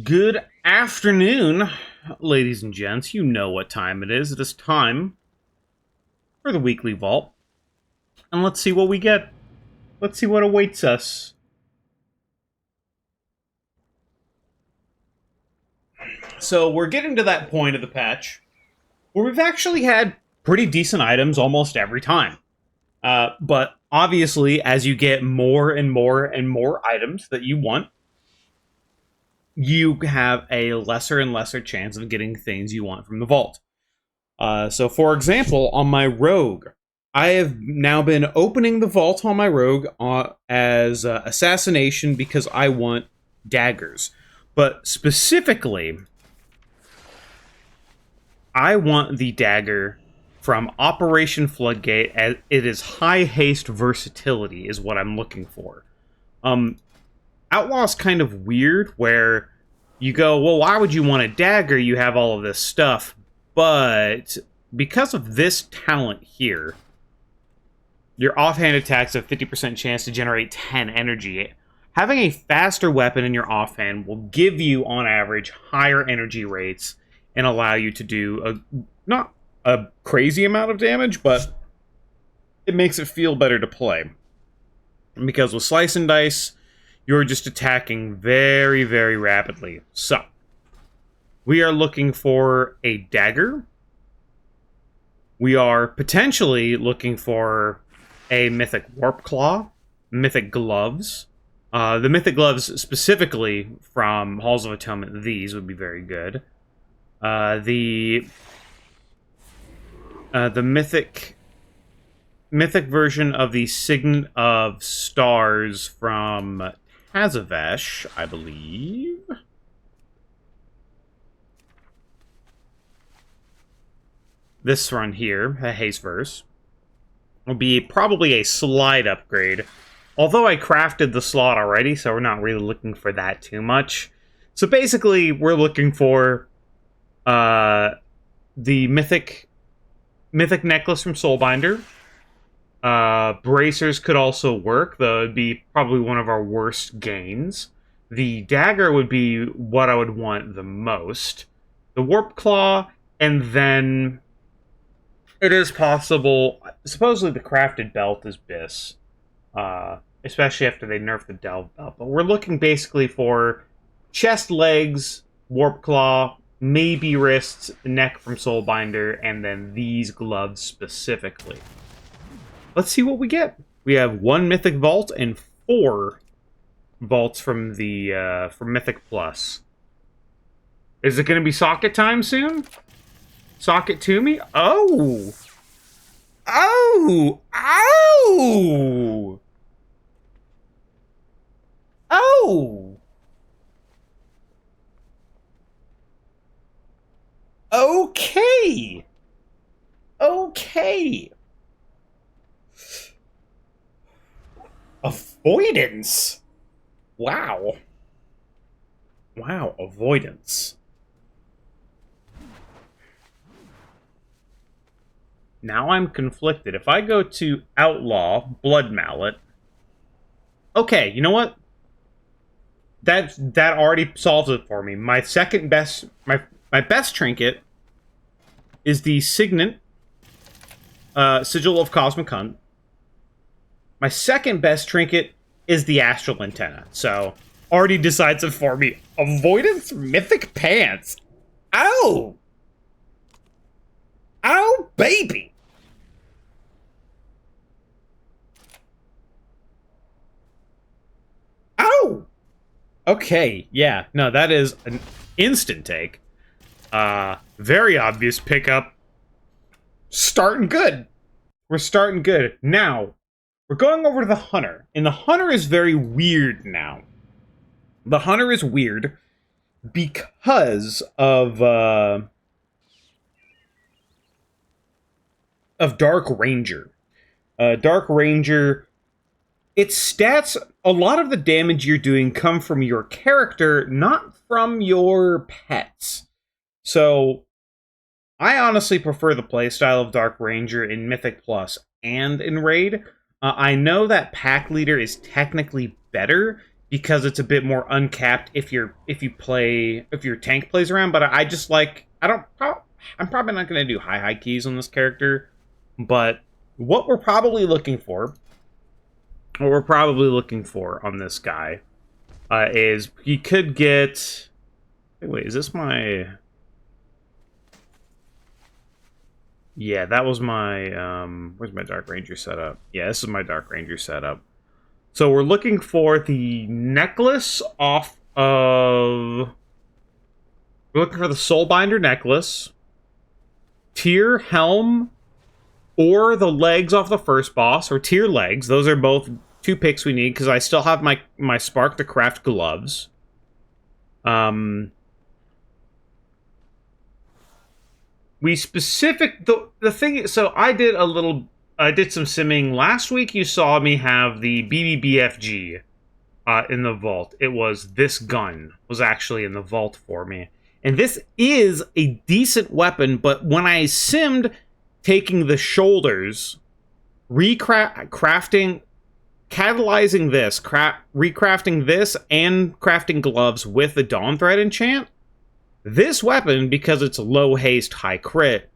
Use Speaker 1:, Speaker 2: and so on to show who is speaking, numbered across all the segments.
Speaker 1: Good afternoon, ladies and gents. You know what time it is. It is time for the weekly vault. And let's see what we get. Let's see what awaits us. So, we're getting to that point of the patch where we've actually had pretty decent items almost every time. But obviously, as you get more and more and more items that you want, you have a lesser and lesser chance of getting things you want from the vault. So, for example, on my rogue, I have now been opening the vault on my rogue as assassination because I want daggers. But specifically, I want the dagger from Operation Floodgate, as it is high haste versatility, is what I'm looking for. Um, Outlaw's kind of weird, where you go, well, why would you want a dagger? You have all of this stuff. But because of this talent here, your offhand attacks have 50% chance to generate 10 energy. Having a faster weapon in your offhand will give you, on average, higher energy rates and allow you to do not a crazy amount of damage, but it makes it feel better to play. Because with Slice and Dice, you're just attacking very, very rapidly. So, we are looking for a dagger. We are potentially looking for a Mythic Warp Claw, Mythic Gloves. The Mythic Gloves specifically from Halls of Atonement, these would be very good. The Mythic version of the Signet of Stars from Tazavesh, I believe. This run here, a Haste Verse, will be probably a slide upgrade. Although I crafted the slot already, so we're not really looking for that too much. So basically, we're looking for the Mythic Necklace from Soulbinder. Bracers could also work, though it'd be probably one of our worst gains. The Dagger would be what I would want the most. The Warp Claw, and then it is possible. Supposedly, the Crafted Belt is BIS, especially after they nerf the Delve Belt. But we're looking basically for chest, legs, Warp Claw, maybe wrists, neck from Soulbinder, and then these gloves specifically. Let's see what we get. We have 1 Mythic Vault and 4 vaults from the from Mythic Plus. Is it going to be socket time soon? Socket to me? Oh! Oh! Ow! Oh! Okay! Okay! Avoidance! Wow. Wow, avoidance. Now I'm conflicted. If I go to Outlaw, Blood Mallet... Okay, you know what? That already solves it for me. My second best... My best trinket is the Signet Sigil of Cosmic Hunt. My second best trinket is the Astral Antenna. So, already decides it for me. Avoidance Mythic Pants. Ow! Ow, baby! Ow! Okay, yeah. No, that is an instant take. Very obvious pickup. Starting good. We're starting good. Now, we're going over to the Hunter. And the Hunter is very weird now. The Hunter is weird because of Dark Ranger. Dark Ranger, its stats, a lot of the damage you're doing come from your character, not from your pets. So, I honestly prefer the playstyle of Dark Ranger in Mythic Plus and in Raid. I know that Pack Leader is technically better because it's a bit more uncapped if your tank plays around. But I just like I'm probably not going to do high keys on this character, but what we're probably looking for, on this guy, is he could get. Wait, is this my? Yeah, that was my. Where's my Dark Ranger setup? Yeah, this is my Dark Ranger setup. So we're looking for the necklace off of. We're looking for the Soulbinder necklace, Tyr helm, or the legs off the first boss, or Tyr legs. Those are both 2 picks we need because I still have my spark to craft gloves. We specific the thing. So I did some simming last week. You saw me have the BBBFG in the vault. It was this gun was actually in the vault for me, and this is a decent weapon. But when I simmed taking the shoulders, recrafting, catalyzing this, recrafting this, and crafting gloves with the Dawn Thread enchant, this weapon, because it's low haste, high crit,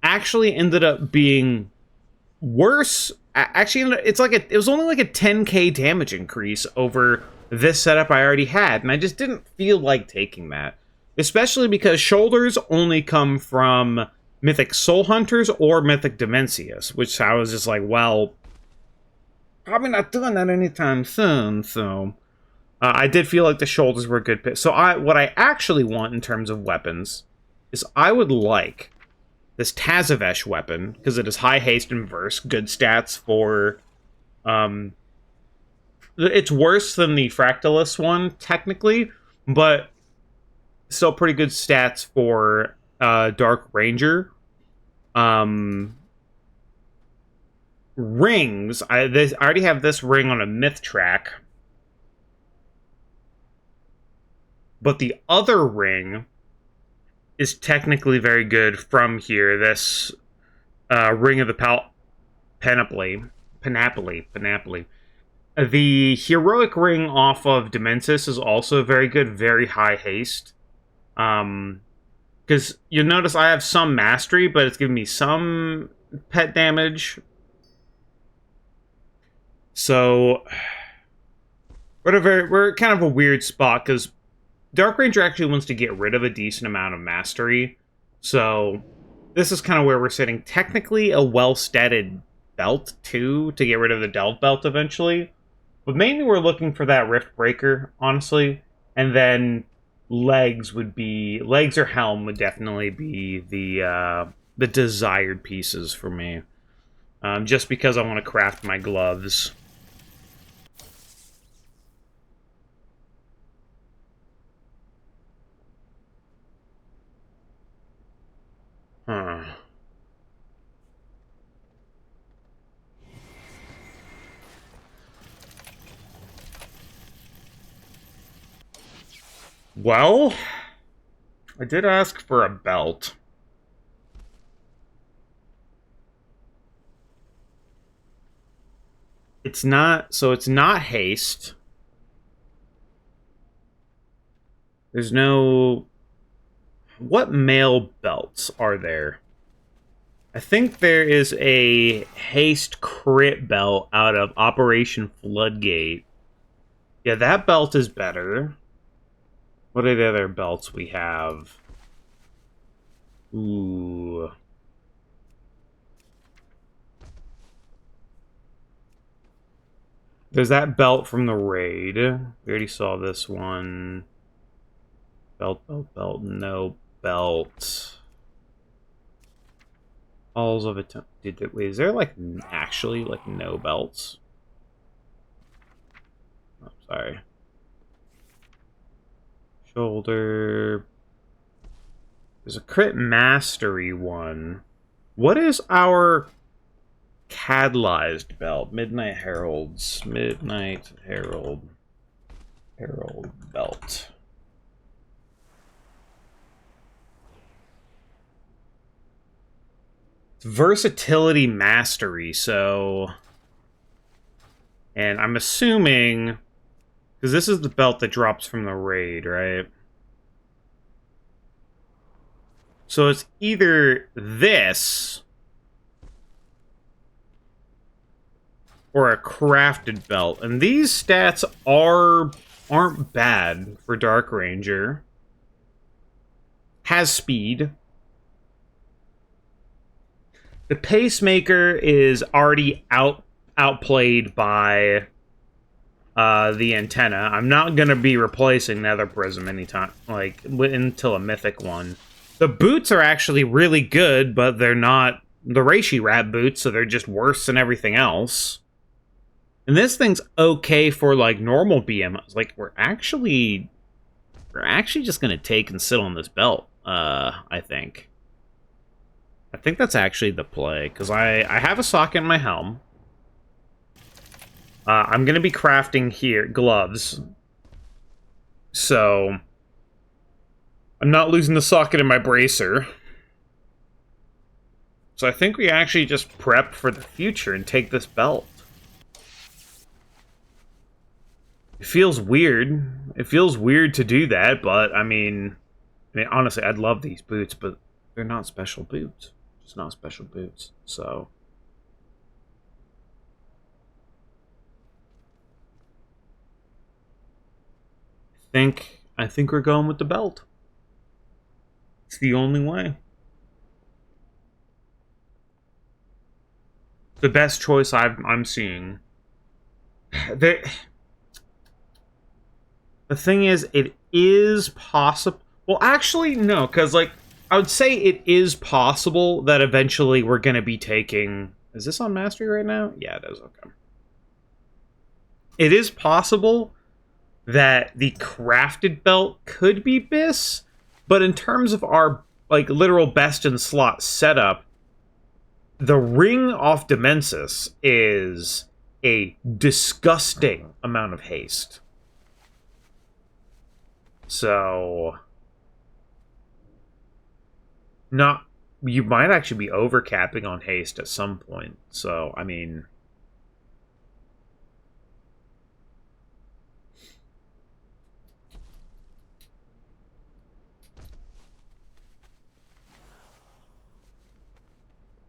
Speaker 1: actually ended up being worse. Actually, it was only like a 10k damage increase over this setup I already had, and I just didn't feel like taking that. Especially because shoulders only come from Mythic Soul Hunters or Mythic Dimensius, which I was just like, well, probably not doing that anytime soon, so... I did feel like the shoulders were a good pick. So what I actually want in terms of weapons is I would like this Tazavesh weapon, because it is high haste and verse, good stats for... it's worse than the Fractalus one, technically, but still pretty good stats for Dark Ranger. Rings. I already have this ring on a myth track. But the other ring is technically very good from here. This Ring of the Panoply. The heroic ring off of Demensis is also very good, very high haste. Because you'll notice I have some mastery, but it's giving me some pet damage. So we're kind of a weird spot because Dark Ranger actually wants to get rid of a decent amount of mastery, so this is kind of where we're sitting. Technically a well-statted belt, too, to get rid of the Delve Belt eventually, but mainly we're looking for that Rift Breaker, honestly, and then legs or helm would definitely be the desired pieces for me, just because I want to craft my gloves. Huh. Well, I did ask for a belt. It's not haste. There's no... What male belts are there? I think there is a haste crit belt out of Operation Floodgate. Yeah, that belt is better. What are the other belts we have? Ooh. There's that belt from the raid. We already saw this one. Belt, no belt. Halls of it. Wait, is there like actually like no belts? Oh, sorry. Shoulder. There's a crit mastery one. What is our catalyzed belt? Midnight Heralds. Midnight Herald. Herald belt. It's versatility mastery, so... And I'm assuming... Because this is the belt that drops from the raid, right? So it's either this or a crafted belt. And these stats aren't bad for Dark Ranger. Has speed. The Pacemaker is already outplayed by the antenna. I'm not gonna be replacing Nether Prism anytime, like until a mythic one. The boots are actually really good, but they're not the Reishi Rat boots, so they're just worse than everything else. And this thing's okay for like normal BMs. Like we're actually just gonna take and sit on this belt. I think that's actually the play because I have a socket in my helm. I'm gonna be crafting here gloves, so I'm not losing the socket in my bracer. So I think we actually just prep for the future and take this belt. It feels weird. It feels weird to do that, but I mean, honestly, I'd love these boots, but they're not special boots. It's not special boots, so. I think we're going with the belt. It's the only way. The best choice I'm seeing. The thing is, it is possible. Well, actually, no, because like I would say it is possible that eventually we're going to be taking. Is this on mastery right now? Yeah, it is. Okay. It is possible that the crafted belt could be Biss, but in terms of our like literal best in slot setup, the ring off Demensis is a disgusting amount of haste. So not you might actually be overcapping on haste at some point. So I mean,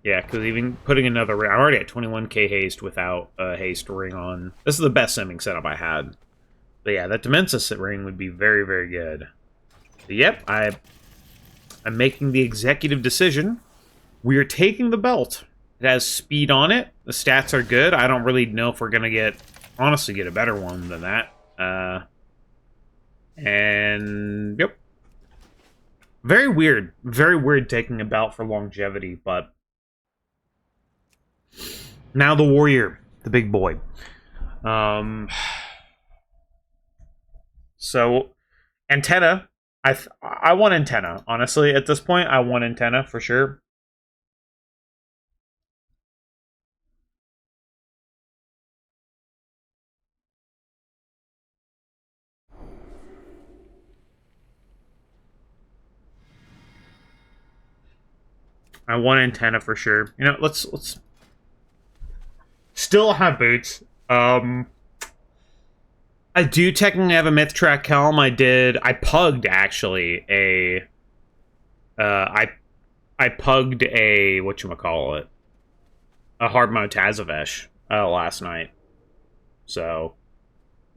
Speaker 1: yeah, because even putting another ring, I'm already at 21k haste without a haste ring on. This is the best simming setup I had. But yeah, that Demensis ring would be very, very good. But yep, I'm making the executive decision. We are taking the belt. It has speed on it. The stats are good. I don't really know if we're gonna honestly get a better one than that. And yep. Very weird taking a belt for longevity, but now the warrior, the big boy. So antenna. I want antenna. Honestly, at this point, I want antenna for sure. I want antenna for sure. You know, let's still have boots. I do technically have a Mythtrack helm. I pugged actually a I pugged a whatchamacallit, a hard mode Tazavesh last night. So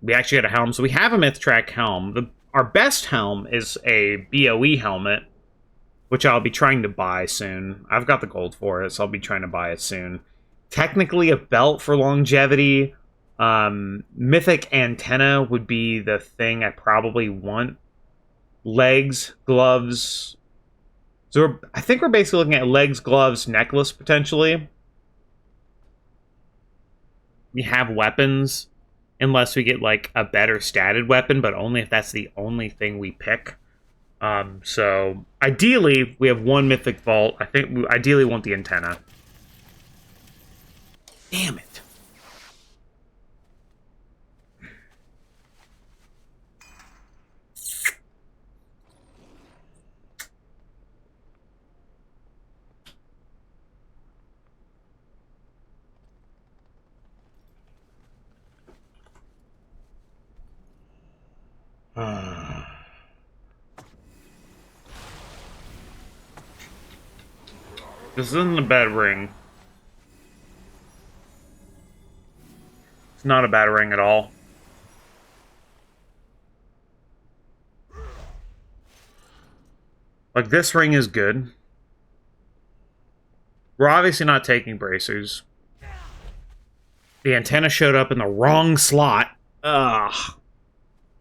Speaker 1: we actually had a helm. So we have a Mythtrack helm. Our best helm is a BOE helmet, which I'll be trying to buy soon. I've got the gold for it, so I'll be trying to buy it soon. Technically a belt for longevity. Mythic antenna would be the thing I probably want. Legs, gloves. So I think we're basically looking at legs, gloves, necklace, potentially. We have weapons, unless we get, like, a better statted weapon, but only if that's the only thing we pick. So, ideally, we have one mythic vault. I think we ideally want the antenna. Damn it. This isn't a bad ring. It's not a bad ring at all. Like, this ring is good. We're obviously not taking bracers. The antenna showed up in the wrong slot. Ugh.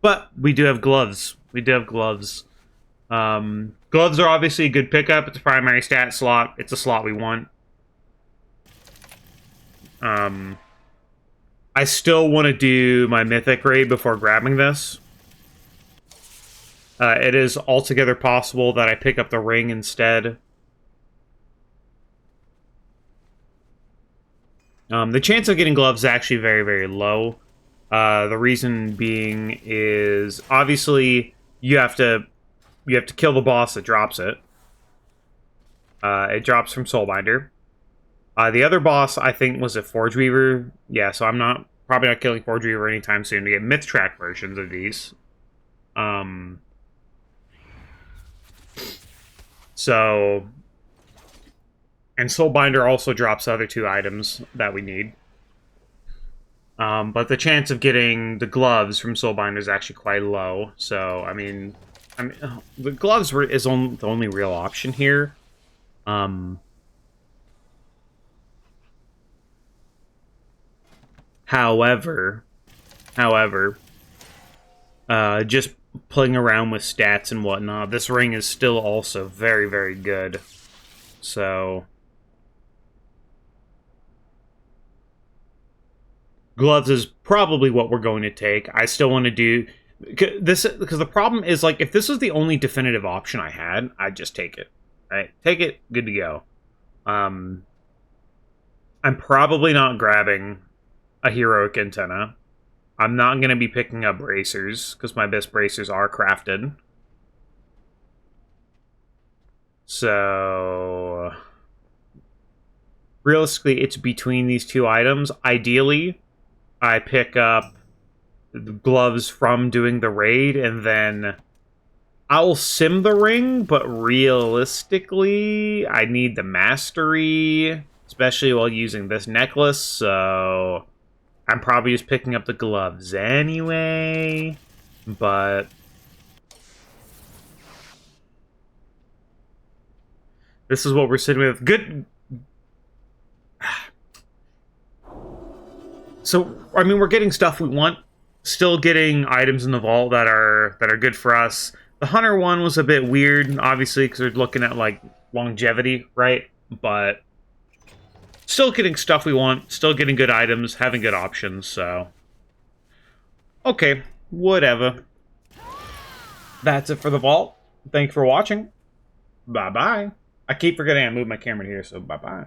Speaker 1: But we do have gloves. We do have gloves. Gloves are obviously a good pickup. It's a primary stat slot. It's a slot we want. I still want to do my Mythic raid before grabbing this. It is altogether possible that I pick up the ring instead. The chance of getting gloves is actually very, very low. The reason being is obviously you have to kill the boss that drops it. It drops from Soulbinder. The other boss, I think, was a Forge Weaver. Yeah, so I'm probably not killing Forge Weaver anytime soon to get Myth Track versions of these. So, and Soulbinder also drops the other 2 items that we need. But the chance of getting the gloves from Soulbinder is actually quite low. So, I mean, the gloves is the only real option here. However, just playing around with stats and whatnot, this ring is still also very, very good. So, gloves is probably what we're going to take. I still want to do this because the problem is, like, if this was the only definitive option I had, I'd just take it. Right? Take it, good to go. I'm probably not grabbing a heroic antenna. I'm not going to be picking up bracers because my best bracers are crafted. So, realistically, it's between these 2 items. Ideally, I pick up the gloves from doing the raid, and then I'll sim the ring, but realistically, I need the mastery, especially while using this necklace, so I'm probably just picking up the gloves anyway, but this is what we're sitting with. Good. So, I mean, we're getting stuff we want. Still getting items in the vault that are good for us. The Hunter one was a bit weird, obviously, because we're looking at, like, longevity, right? But still getting stuff we want, still getting good items, having good options, so... Okay, whatever. That's it for the vault. Thanks for watching. Bye-bye. I keep forgetting I moved my camera here, so bye-bye.